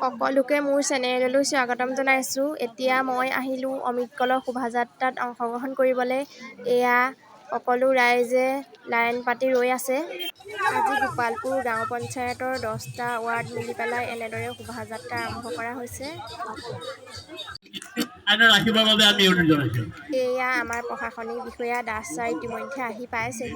সকলোকে মোৰ চেনেললৈ স্বাগতম জনাইছোঁ। এতিয়া মই আহিলোঁ অমৃত শোভাযাত্ৰাত অংশগ্ৰহণ কৰিবলৈ। এয়া সকলো ৰাইজে লাইন পাতি ৰৈ আছে। আজি গোপালপুৰ গাঁও পঞ্চায়তৰ 10টা ৱাৰ্ড মিলি পেলাই এনেদৰে শোভাযাত্ৰা আৰম্ভ কৰা হৈছে। এয়া আমাৰ প্ৰশাসনিক বিষয়া দাস ছাৰ ইতিমধ্যে আহি পাইছেহি।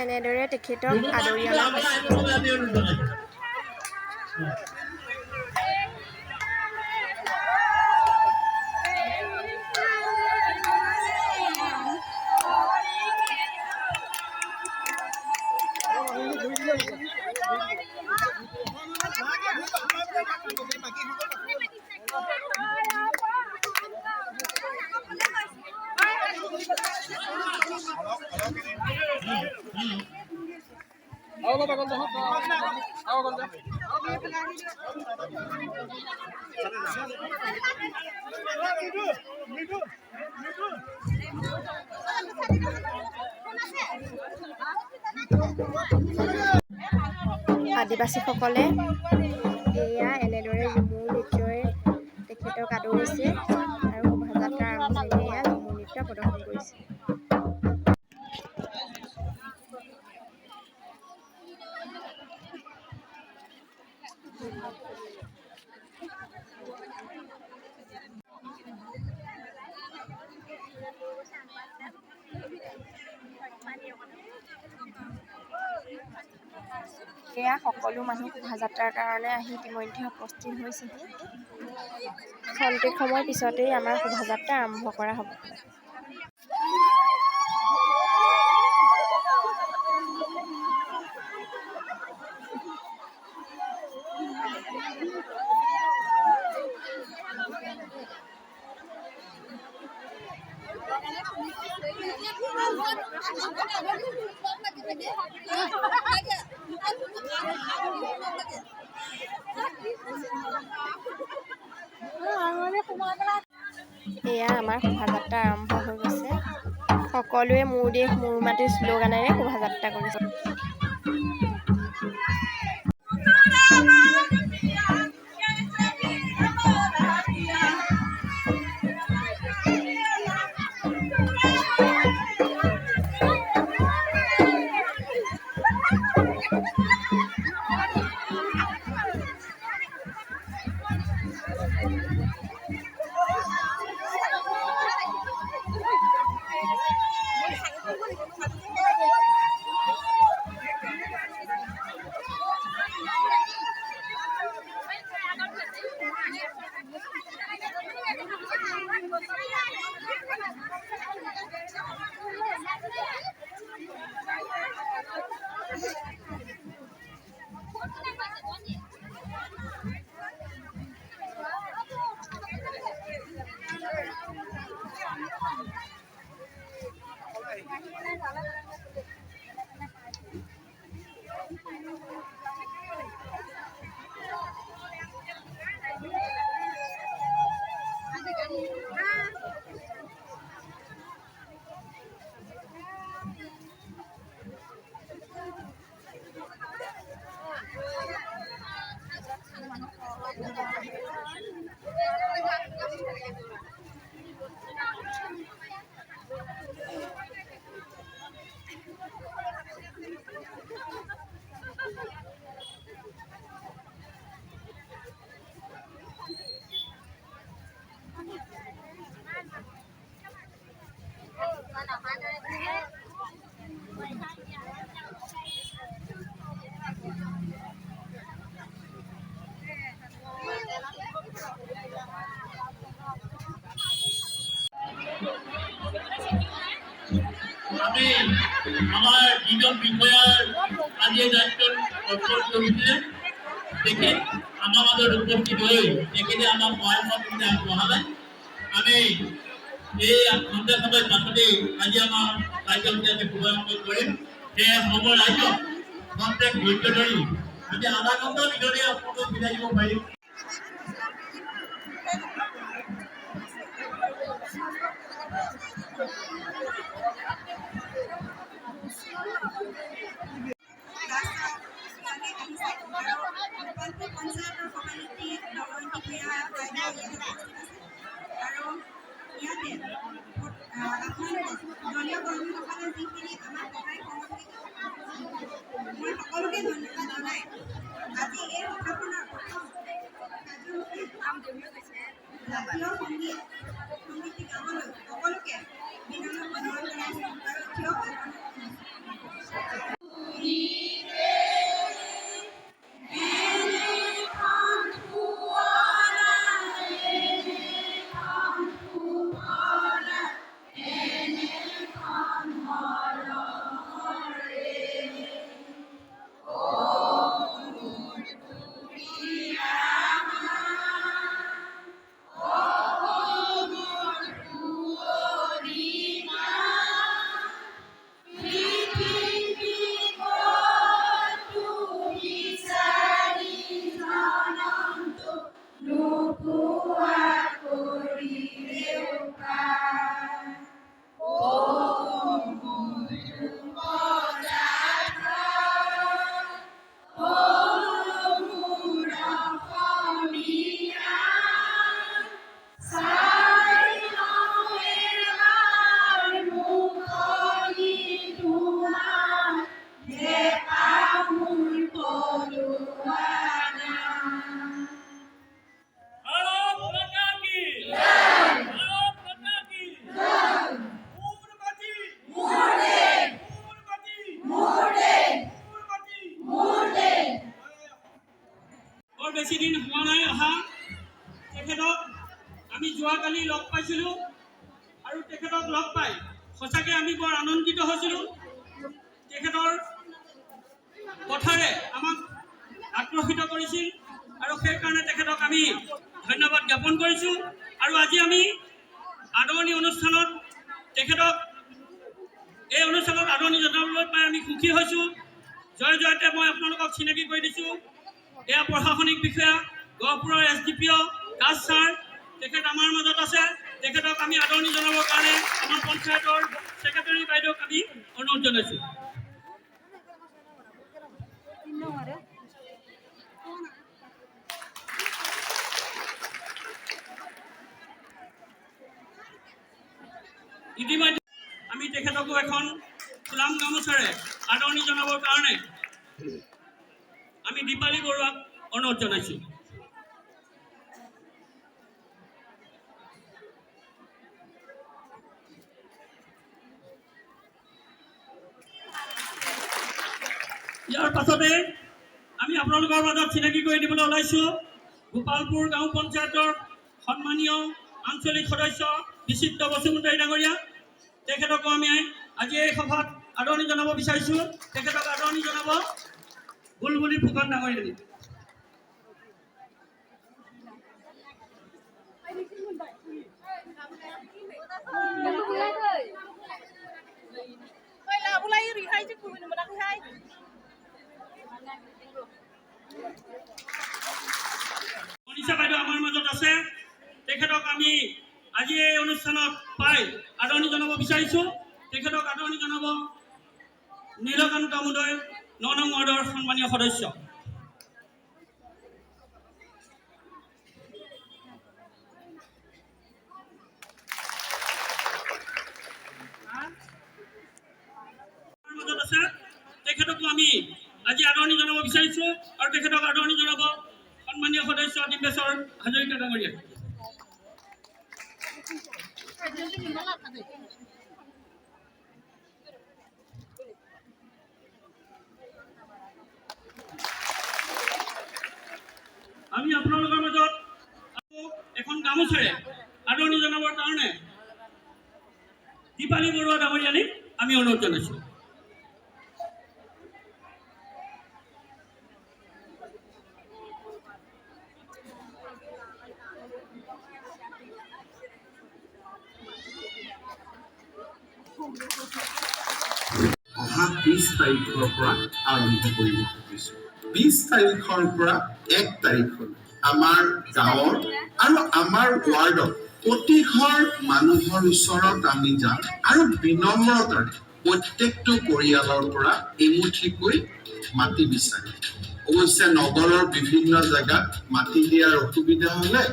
এনেদৰে তেখেতক আদৰি অনা হৈছে। আদিবাসীসকলে এয়া এনেদৰে ঝুমুৰ নৃত্যৰে তেখেতক আদৰিছে আৰু শোভাযাত্ৰাৰ আৰম্ভণিতে এয়া ঝুমুৰ নৃত্য প্ৰদৰ্শন কৰিছে। এয়া সকলো মানুহ শোভাযাত্ৰাৰ কাৰণে আহি ইতিমধ্যে উপস্থিত হৈছেহি। খন্তেক সময়ৰ পিছতেই আমাৰ শোভাযাত্ৰা আৰম্ভ কৰা হ'ব। এয়া আমাৰ শোভাযাত্ৰা আৰম্ভ হৈ গৈছে। সকলোৱে মোৰ দেশ মোৰ মাটিৰ শ্লোগানেৰে শোভাযাত্ৰা কৰিছে। আমি আমাৰ যিজন বিষয়াৰ আজি দায়িত্ব অৰ্পণ কৰিছিলে তেখেত আমাৰ মাজত উপস্থিত হৈ তেখেতে আমাক সহায় সহযোগিতা আগবঢ়ালে। আমি এই সন্ধিয়া সময়ত পাছতে আজি আমাৰ কাৰ্যসূচী আমি শুভাৰম্ভ কৰিম। সেয়ে সময় ৰাইজক খন্তেক ধৈৰ্য ধৰি আমি আধা ঘণ্টাৰ ভিতৰতে আপোনালোকক বিদায় দিব পাৰিম। বেছি দিন হোৱা নাই অহা তেখেতক আমি যোৱাকালি লগ পাইছিলোঁ আৰু তেখেতক লগ পাই সঁচাকৈ আমি বৰ আনন্দিত হৈছিলোঁ। তেখেতৰ কথাৰে আমাক আগ্ৰহিত কৰিছিল আৰু সেইকাৰণে তেখেতক আমি ধন্যবাদ জ্ঞাপন কৰিছোঁ। আৰু আজি আমি আদৰণি অনুষ্ঠানত তেখেতক এই অনুষ্ঠানত আদৰণি জনাবলৈ পাই আমি সুখী হৈছোঁ। জয় জয়তে মই আপোনালোকক চিনাকি কৰি দিছোঁ। এয়া প্ৰশাসনিক বিষয়া গহপুৰৰ SDPO দাস ছাৰ, তেখেত আমাৰ মাজত আছে। তেখেতক আমি আদৰণি জনাবৰ কাৰণে আমাৰ পঞ্চায়তৰ ছেক্ৰেটাৰী বাইদেউক আমি অনুৰোধ জনাইছোঁ। ইতিমধ্যে আমি তেখেতকো এখন ফুলাম গামোচাৰে আদৰণি জনাবৰ কাৰণে আমি দীপালী বৰুৱাক অনুৰোধ জনাইছোঁ। ইয়াৰ পাছতে আমি আপোনালোকৰ মাজত চিনাকি কৰি দিবলৈ ওলাইছোঁ গোপালপুৰ গাঁও পঞ্চায়তৰ সন্মানীয় আঞ্চলিক সদস্য বিচিত্ৰ বসুমতাৰী ডাঙৰীয়া। তেখেতকো আমি আজি এই সভাত আদৰণি জনাব বিচাৰিছোঁ। তেখেতক আদৰণি জনাব বুলবুলি ফুকন ডাঙৰীয়ানী। মনীষা বাইদেউ আমাৰ মাজত আছে। তেখেতক আমি আজি এই অনুষ্ঠানত পাই আদৰণি জনাব বিচাৰিছোঁ। তেখেতক আদৰণি জনাব নীলকান্ত মুদৈ 9 নং ৱাৰ্ডৰ সন্মানীয় সদস্য। মাজত আছে। তেখেতকো আমি আজি আদৰণি জনাব বিচাৰিছোঁ আৰু তেখেতক আদৰণি জনাব সন্মানীয় সদস্য ডিম্বেশ্বৰ হাজৰিকা ডাঙৰীয়া। আমি আপোনালোকৰ মাজত এখন গামোচাৰে আদৰণি জনাবৰ কাৰণে দীপালী বৰুৱা ডাঙৰীয়ানীক আমি অনুৰোধ জনাইছোঁ। অহা 20 তাৰিখৰ পৰা আৰম্ভ কৰিব খুজিছোঁ। 20 তাৰিখৰ পৰা 1 তাৰিখলৈ আমাৰ গাঁৱৰ আৰু আমাৰ ৱাৰ্ডত প্ৰতি ঘৰ মানুহৰ ওচৰত আমি যাম আৰু বিনম্ৰতাৰে প্ৰত্যেকটো পৰিয়ালৰ পৰা এমুঠিকৈ মাটি বিচাৰিম। অৱশ্যে নগৰৰ বিভিন্ন জেগাত মাটি দিয়াৰ অসুবিধা হলে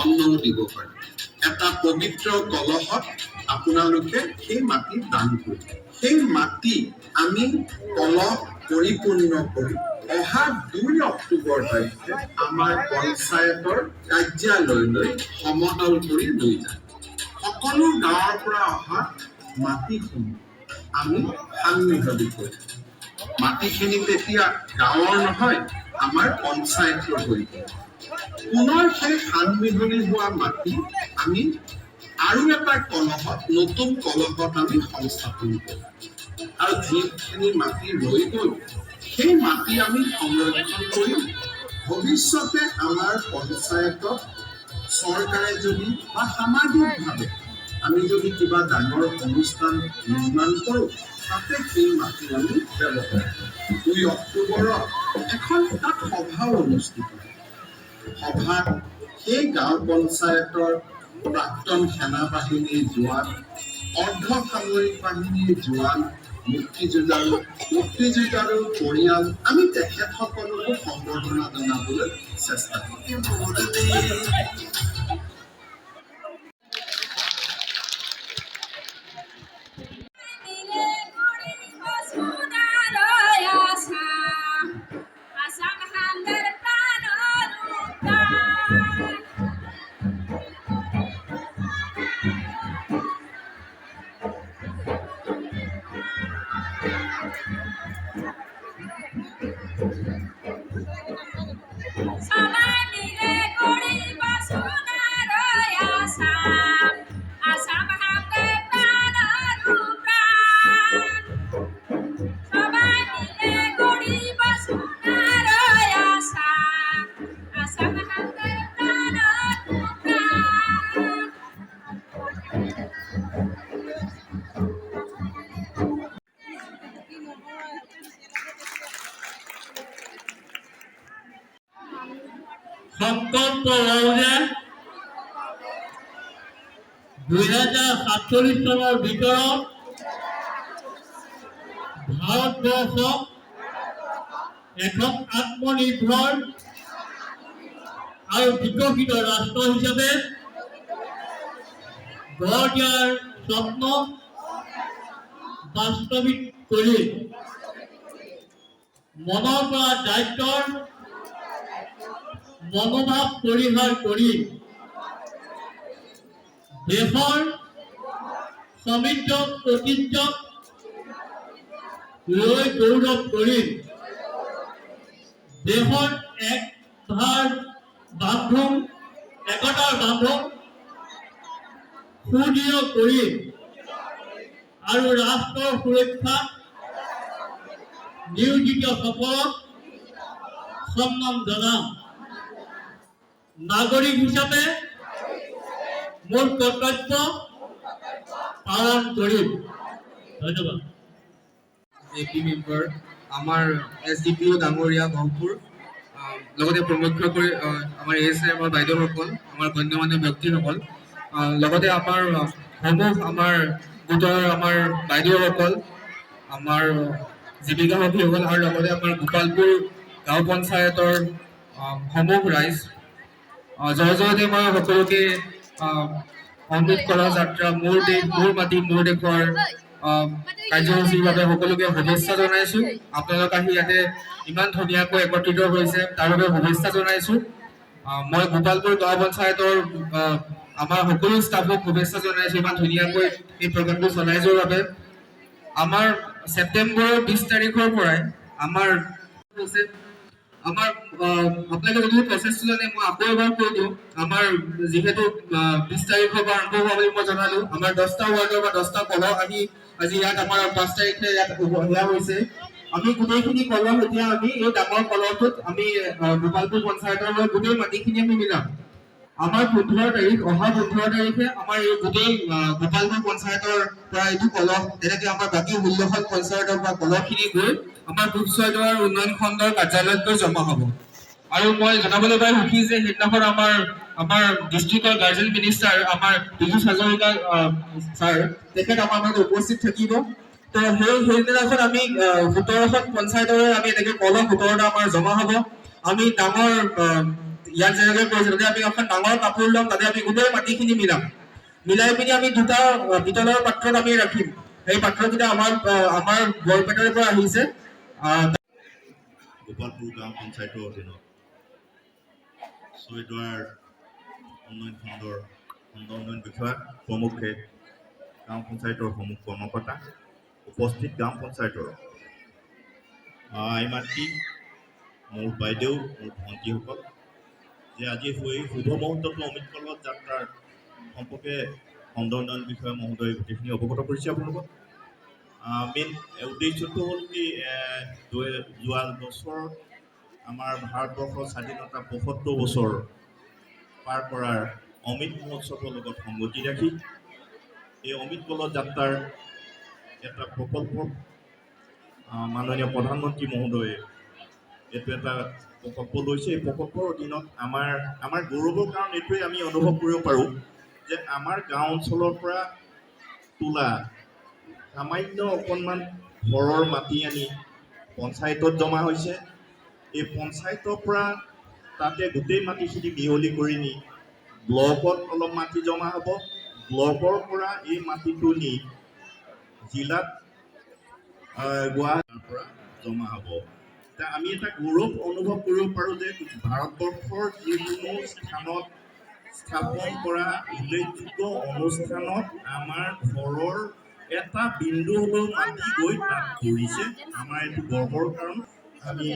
অন্নও দিব পাৰে। এটা পবিত্ৰ কলহত আপোনালোকে সেই মাটি দান কৰিব। সেই মাটি আমি কলহ পৰিপূৰ্ণ কৰি অহা 2 অক্টোবৰ তাৰিখে আমাৰ পঞ্চায়তৰ কাৰ্যালয়লৈ সমতল কৰি লৈ যায়। সকলো গাঁৱৰ পৰা অহা মাটিসমূহ আমি সান্মিহলি কৰিম। মাটিখিনি তেতিয়া গাঁৱৰ নহয়, আমাৰ পঞ্চায়তৰ হৈ গ'ল। পুনৰ সেই সান্মিহলি হোৱা মাটি আমি আৰু এটা কলহত, নতুন কলহত আমি সংস্থাপন কৰোঁ। আৰু যিখিনি মাটি ৰৈ গ'ল, সেই মাটি আমি সংৰক্ষণ কৰিম। ভৱিষ্যতে আমাৰ পঞ্চায়তত চৰকাৰে যদি বা সামাজিকভাৱে আমি যদি কিবা ডাঙৰ অনুষ্ঠান নিৰ্মাণ কৰোঁ, তাতে সেই মাটি আমি ব্যৱহাৰ কৰোঁ। 2 অক্টোবৰত এখন তাত সভাও অনুষ্ঠিত হয়। সভাত সেই গাঁও পঞ্চায়তৰ প্ৰাক্তন সেনাবাহিনীৰ জোৱান, অৰ্ধ সামৰিক বাহিনীৰ জোৱান, মুক্তিযুঁজাৰুৰ পৰিয়াল, আমি তেখেতসকলকো সম্বৰ্ধনা জনাবলৈ চেষ্টা কৰিম। সংকল্প লওঁ যে 2047 চনৰ ভিতৰত ভাৰতবৰ্ষক এখন আত্মনিৰ্ভৰ আৰু বিকশিত ৰাষ্ট্ৰ হিচাপে গঢ় দিয়াৰ স্বপ্ন বাস্তৱিক কৰি মনৰ পৰা দায়িত্বৰ মনোভাৱ পৰিহাৰ কৰি দেশৰ সমৃদ্ধ ঐতিহ্যক লৈ গৌৰৱ কৰি দেশৰ একতাৰ বান্ধোন সুদৃঢ় কৰি আৰু ৰাষ্ট্ৰৰ সুৰক্ষাত নিয়োজিত সকলক সন্মান জনাম। নাগৰিক হিচাপে মোৰ কৰ্তব্য পালন কৰিম। ধন্যবাদ। এপি মেম্বাৰ আমাৰ SDPO ডাঙৰীয়া গহপুৰ, লগতে প্ৰমুখ্য কৰি আমাৰ ASM বাইদেউসকল, আমাৰ গণ্যমান্য ব্যক্তিসকল, লগতে আমাৰ সমূহ আমাৰ গোটৰ আমাৰ বাইদেউসকল, আমাৰ জীৱিকা সখীসকল আৰু লগতে আমাৰ গোপালপুৰ গাঁও পঞ্চায়তৰ সমূহ ৰাইজ, জয়তে মই সকলোকে অমৃত কলহ যাত্ৰা মোৰ দেশ মোৰ মাটি মোৰ দেশৰ কাৰ্যসূচীৰ বাবে সকলোকে শুভেচ্ছা জনাইছোঁ। আপোনালোক আহি ইয়াতে ইমান ধুনীয়াকৈ একত্ৰিত হৈছে তাৰ বাবে শুভেচ্ছা জনাইছোঁ। মই গোপালপুৰ গাঁও পঞ্চায়তৰ আমাৰ সকলো ষ্টাফক শুভেচ্ছা জনাইছোঁ ইমান ধুনীয়াকৈ এই প্ৰগ্ৰামটো চলাই যোৱাৰ বাবে। আমাৰ ছেপ্টেম্বৰৰ 20 তাৰিখৰ পৰাই আমাৰ আপোনালোকে যদি প্ৰচেছটো জানে মই আকৌ এবাৰ কৈ দিওঁ। আমাৰ যিহেতু 20 তাৰিখৰ পৰা আৰম্ভ হোৱা বুলি মই জনালোঁ, আমাৰ 10টা ৱাৰ্ডৰ বা 10টা কলহ আহি আজি ইয়াত আমাৰ 5 তাৰিখে ইয়াত দিয়া হৈছে। আমি গোটেইখিনি কলহ এতিয়া আমি এই ডাঙৰ কলহটোত আমি গোপালপুৰ পঞ্চায়তৰ গোটেই মাটিখিনি আমি মিলাম। আমাৰ 15 তাৰিখ অহা 15 তাৰিখে আমাৰ এই গোটেই গোপালপুৰ পঞ্চায়তৰ পৰা এইটো কলহ তেনেকে আমাৰ বাকী 16খন পঞ্চায়তৰ পৰা কলহখিনি গৈ আমাৰ গ্ৰুপ 6 উন্নয়ন খণ্ডৰ কাৰ্যালয়ত গৈ জমা হ'ব। আৰু মই জনাবলৈ পাই সুখী যে সেইদিনাখন আমাৰ ডিষ্ট্ৰিক্টৰ গাৰ্জেন মিনিষ্টাৰ আমাৰ বিজু হাজৰিকা ছাৰ তেখেত আমাৰ মাজত উপস্থিত থাকিব। তো সেইদিনাখন আমি 17খন পঞ্চায়তৰে আমি এনেকৈ কলম 17টা আমাৰ জমা হ'ব। আমি ডাঙৰ ইয়াত যেনেকৈ কৰিছোঁ তাতে আমি এখন ডাঙৰ কাপোৰ ল'ম, তাতে আমি গোটেই মাটিখিনি মিলাই পিনি আমি দুটা পিতলৰ পাত্ৰত আমি ৰাখিম। সেই পাত্ৰকেইটা আমাৰ বৰপেটাৰ পৰা আহিছে। গোপালপুৰ গাঁও পঞ্চায়তৰ অধীনত ছয়দুৱাৰ উন্নয়ন খণ্ডৰ খণ্ড উন্নয়ন বিষয়া প্ৰমুখে গাঁও পঞ্চায়তৰ সমূহ কৰ্মকৰ্তা উপস্থিত গাঁও পঞ্চায়তৰ আই মাতৃ মোৰ বাইদেউ মোৰ ভণ্টিসকল যে আজি শুভ মুহূৰ্তটো অমিত কলত যাত্ৰাৰ সম্পৰ্কে খণ্ড উন্নয়ন বিষয়া মহোদয় গোটেইখিনি অৱগত কৰিছে আপোনালোকক। মেইন উদ্দেশ্যটো হ'ল কি যোৱা বছৰ আমাৰ ভাৰতবৰ্ষৰ স্বাধীনতা ৭৫ বছৰ পাৰ কৰাৰ অমৃত মহোৎসৱৰ লগত সংগতি ৰাখি এই অমিত কলত যাত্ৰাৰ এটা প্ৰকল্প মাননীয় প্ৰধানমন্ত্ৰী মহোদয়ে এইটো এটা প্ৰকল্প লৈছে। এই প্ৰকল্পৰ অধীনত আমাৰ গৌৰৱৰ কাৰণ এইটোৱে আমি অনুভৱ কৰিব পাৰোঁ যে আমাৰ গাঁও অঞ্চলৰ পৰা তোলা সামান্য অকণমান ঘৰৰ মাটি আনি পঞ্চায়তত জমা হৈছে। এই পঞ্চায়তৰ পৰা তাতে গোটেই মাটিখিনি মিহলি কৰি নি ব্লকত অলপ মাটি জমা হ'ব। ব্লকৰ পৰা এই মাটিটো নি জিলাত গুৱাহাটীৰ পৰা জমা হ'ব। এতিয়া আমি এটা গৌৰৱ অনুভৱ কৰিব পাৰোঁ যে ভাৰতবৰ্ষৰ যিকোনো স্থানত স্থাপন কৰা উল্লেখযোগ্য অনুষ্ঠানত আমাৰ ঘৰৰ এটা বিন্দু হ'লেও মাটি গৈ তাত পৰিছে। আমাৰ এইটো গৰ্বৰ কাৰণ। আমি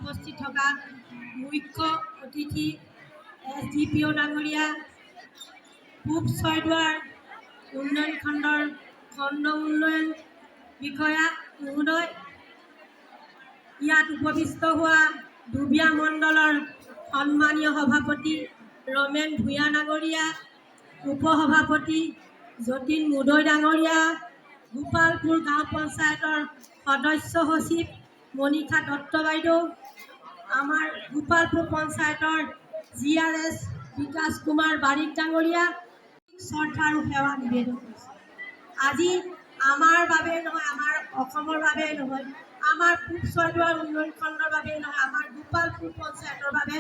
উপস্থিত থকা মুখ্য অতিথি SDPO ডাঙৰীয়া, পূব ছয়দুৱাৰ উন্নয়ন খণ্ডৰ খণ্ড উন্নয়ন বিষয়া মহোদয়, ইয়াত উপবিষ্ট হোৱা দুবিয়া মণ্ডলৰ সন্মানীয় সভাপতি ৰমেন ভূঞা ডাঙৰীয়া, উপসভাপতি যতীন মুদৈ ডাঙৰীয়া, গোপালপুৰ গাঁও পঞ্চায়তৰ সদস্য সচিব মণিষা দত্ত বাইদেউ, আমাৰ গোপালপুৰ পঞ্চায়তৰ GRS বিকাশ কুমাৰ বাৰিক ডাঙৰীয়া, শ্ৰদ্ধা আৰু সেৱা নিবেদন কৰিছে। আজি আমাৰ বাবে নহয়, আমাৰ অসমৰ বাবে নহয়, আমাৰ পূব ছয়দুৱাৰ উন্নয়ন খণ্ডৰ বাবে নহয়, আমাৰ গোপালপুৰ পঞ্চায়তৰ বাবে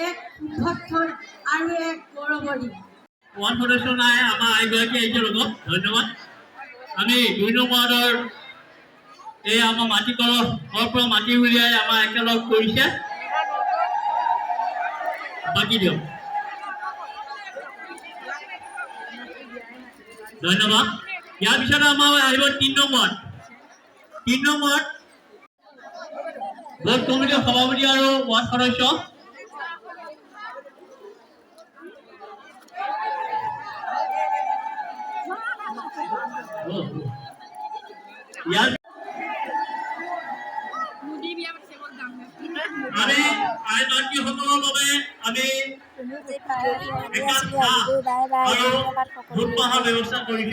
এক সুখক্ষণ আৰু এক গৌৰৱৰ দিন। ওৱান সদস্য নাই, আমাৰ আইগৰাকী আহিছে লগত ধন্যবাদ। আমি ২ নং ৱাৰ্ডৰ এই আমাৰ মাটি কলৰ পৰা মাটি উলিয়াই আমাৰ একেলগ কৰিছে। বাকী দিয়ক ধন্যবাদ। ইয়াৰ পিছতে আমাৰ আহিব ৩ নং ৱাৰ্ড। ৩ নং ৱাৰ্ড ব্লক কমিটিৰ সভাপতি আৰু ৱাৰ্ড সদস্য ইয়াৰ আমি আই মাতৃসকলৰ বাবে আমি আৰু ভোট ব্যৱস্থা কৰিছোঁ।